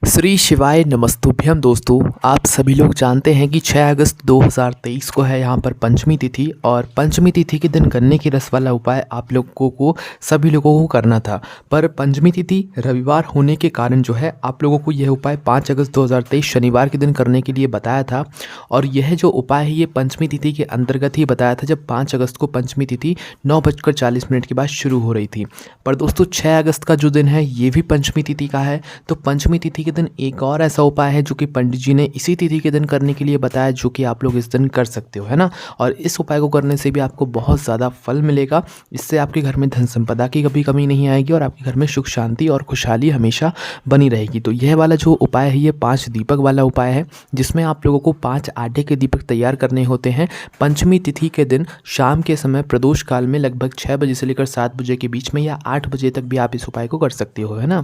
श्री शिवाय नमस्तुभ्यम। दोस्तों, आप सभी लोग जानते हैं कि 6 अगस्त 2023 को है यहाँ पर पंचमी तिथि, और पंचमी तिथि के दिन गन्ने की रस वाला उपाय आप लोगों को सभी लोगों को करना था। पर पंचमी तिथि रविवार होने के कारण जो है आप लोगों को यह उपाय 5 अगस्त 2023 शनिवार के दिन करने के लिए बताया था। और यह जो उपाय है ये पंचमी तिथि के अंतर्गत ही बताया था, जब 5 अगस्त को पंचमी तिथि 9:40 के बाद शुरू हो रही थी। पर दोस्तों 6 अगस्त का जो दिन है ये भी पंचमी तिथि का है। तो पंचमी तिथि के दिन एक और ऐसा उपाय है जो कि पंडित जी ने इसी तिथि के दिन करने के लिए बताया, जो कि आप लोग इस दिन कर सकते हो, है ना। और इस उपाय को करने से भी आपको बहुत ज़्यादा फल मिलेगा। इससे आपके घर में धन संपदा की कभी कमी नहीं आएगी और आपके घर में सुख शांति और खुशहाली हमेशा बनी रहेगी। तो यह वाला जो उपाय है ये 5 दीपक वाला उपाय है, जिसमें आप लोगों को 5 आटे के दीपक तैयार करने होते हैं। पंचमी तिथि के दिन शाम के समय प्रदोष काल में लगभग 6 बजे से लेकर 7 बजे के बीच में या 8 बजे तक भी आप इस उपाय को कर सकते हो, है ना।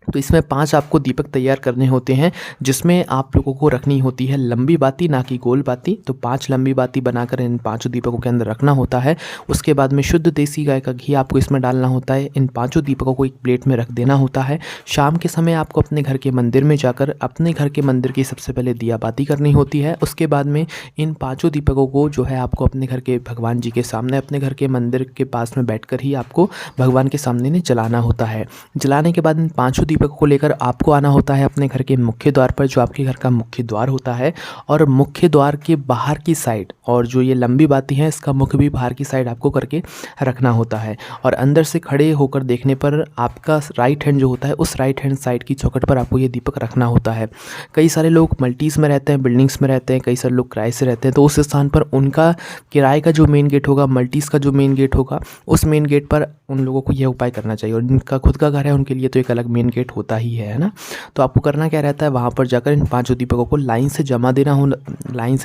तो इसमें 5 आपको दीपक तैयार करने होते हैं, जिसमें आप लोगों को रखनी होती है लंबी बाती, ना कि गोल बाती। तो 5 लंबी बाती बनाकर इन 5 दीपकों के अंदर रखना होता है। उसके बाद में शुद्ध देसी गाय का घी आपको इसमें डालना होता है। इन 5 दीपकों को एक प्लेट में रख देना होता है। शाम के समय आपको अपने घर के मंदिर में जाकर अपने घर के मंदिर की सबसे पहले दिया बाती करनी होती है। उसके बाद में इन 5 दीपकों को जो है आपको अपने घर के भगवान जी के सामने, अपने घर के मंदिर के पास में बैठकर ही आपको भगवान के सामने ने जलाना होता है। जलाने के बाद इन 5 दीपकों को लेकर आपको आना होता है अपने घर के मुख्य द्वार पर, जो आपके घर का मुख्य द्वार होता है। और मुख्य द्वार के बाहर की साइड, और जो ये लंबी बाती है इसका मुख भी बाहर की साइड आपको करके रखना होता है। और अंदर से खड़े होकर देखने पर आपका राइट हैंड जो होता है, उस राइट हैंड साइड की चौखट पर आपको ये दीपक रखना होता है। कई सारे लोग मल्टीज़ में रहते हैं, बिल्डिंग्स में रहते हैं, कई सारे लोग किराए से रहते हैं। तो उस स्थान पर उनका किराए का जो मेन गेट होगा, मल्टीज़ का जो मेन गेट होगा, उस मेन गेट पर उन लोगों को यह उपाय करना चाहिए। और जिनका खुद का घर है उनके लिए तो एक अलग मेन गेट होता ही है ना। तो आपको करना क्या रहता है, वहाँ पर जाकर इन 5 दीपकों को लाइन से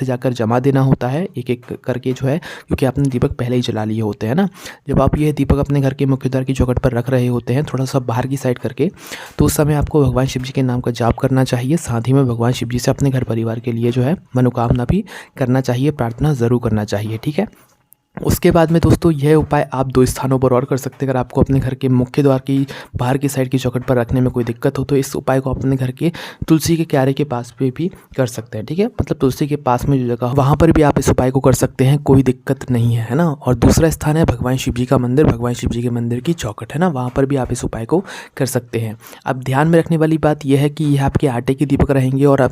जाकर जमा देना होता है, एक एक करके जो है, क्योंकि आपने दीपक पहले ही जला लिए होते हैं ना। जब आप ये दीपक अपने घर के मुख्य द्वार की चौखट पर रख रहे होते हैं, थोड़ा सा बाहर की साइड करके, तो उस समय आपको भगवान शिव जी के नाम का जाप करना चाहिए। साथ ही में भगवान शिव जी से अपने घर परिवार के लिए जो है मनोकामना भी करना चाहिए, प्रार्थना ज़रूर करना चाहिए, ठीक है। उसके बाद में दोस्तों यह उपाय आप 2 स्थानों पर और कर सकते हैं। अगर आपको अपने घर के मुख्य द्वार की बाहर की साइड की चौखट पर रखने में कोई दिक्कत हो, तो इस उपाय को अपने घर के तुलसी के क्यारे के पास पे भी कर सकते हैं, ठीक है। मतलब तुलसी के पास में जो जगह हो वहाँ पर भी आप इस उपाय को कर सकते हैं, कोई दिक्कत नहीं है ना। और दूसरा स्थान है भगवान शिव जी का मंदिर, भगवान शिव जी के मंदिर की चौखट, है ना, वहाँ पर भी आप इस उपाय को कर सकते हैं। अब ध्यान में रखने वाली बात यह है कि यह आपके आटे के दीपक रहेंगे, और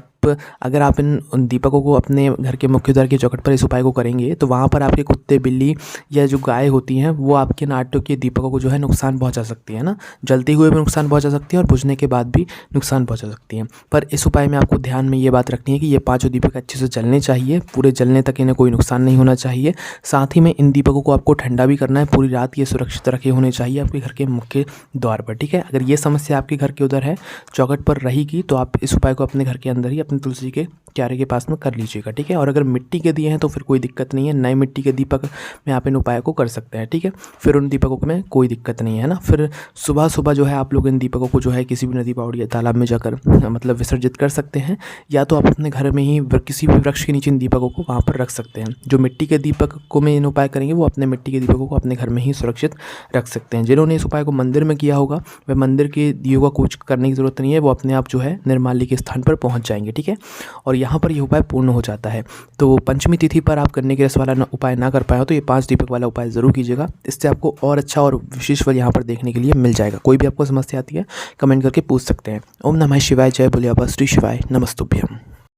अगर आप इन दीपकों को अपने घर के मुख्य द्वार की चौखट पर इस उपाय को करेंगे, तो वहाँ पर आपके कुत्ते, बिल्ली या जो गाय होती हैं वो आपके नाटक के दीपकों को जो है नुकसान पहुंचा सकती है ना। जलते हुए भी नुकसान पहुंचा सकती हैं और बुझने के बाद भी नुकसान पहुंचा सकती हैं। पर इस उपाय में आपको ध्यान में ये बात रखनी है कि ये 5 दीपक अच्छे से जलने चाहिए, पूरे जलने तक इन्हें कोई नुकसान नहीं होना चाहिए। साथ ही में इन दीपकों को आपको ठंडा भी करना है, पूरी रात ये सुरक्षित रखे होने चाहिए आपके घर के मुख्य द्वार पर, ठीक है। अगर ये समस्या आपके घर के उधर है, चौखट पर रहेगी, तो आप इस उपाय को अपने घर के अंदर ही अपनी तुलसी के क्यारे के पास में कर लीजिएगा, ठीक है। और अगर मिट्टी के दिए हैं तो फिर कोई दिक्कत नहीं है, नए मिट्टी के दीपक में आप इन उपाय को कर सकते हैं, ठीक है। फिर उन दीपकों में कोई दिक्कत नहीं है ना। फिर सुबह सुबह जो है आप लोग इन दीपकों को जो है किसी भी नदी, पहाड़ी या तालाब में जाकर मतलब विसर्जित कर सकते हैं, या तो आप अपने घर में ही किसी भी वृक्ष के नीचे इन दीपकों को वहाँ पर रख सकते हैं। जो मिट्टी के दीपक को में इन उपाय करेंगे वो अपने मिट्टी के दीपकों को अपने घर में ही सुरक्षित रख सकते हैं। जिन्होंने इस उपाय को मंदिर में किया होगा वह मंदिर के दियों का कुछ करने की ज़रूरत नहीं है, वो अपने आप जो है निर्माल्य के स्थान पर पहुँच जाएंगे, ठीक है। और यहाँ पर यह उपाय पूर्ण हो जाता है। तो पंचमी तिथि पर आप गन्ने के रस वाला उपाय ना कर पाए हो तो ये 5 दीपक वाला उपाय ज़रूर कीजिएगा। इससे आपको और अच्छा और विशेष फल यहाँ पर देखने के लिए मिल जाएगा। कोई भी आपको समस्या आती है कमेंट करके पूछ सकते हैं। ओम नमः शिवाय, जय बोले बाबा श्री शिवाय नमस्तुभ्यम।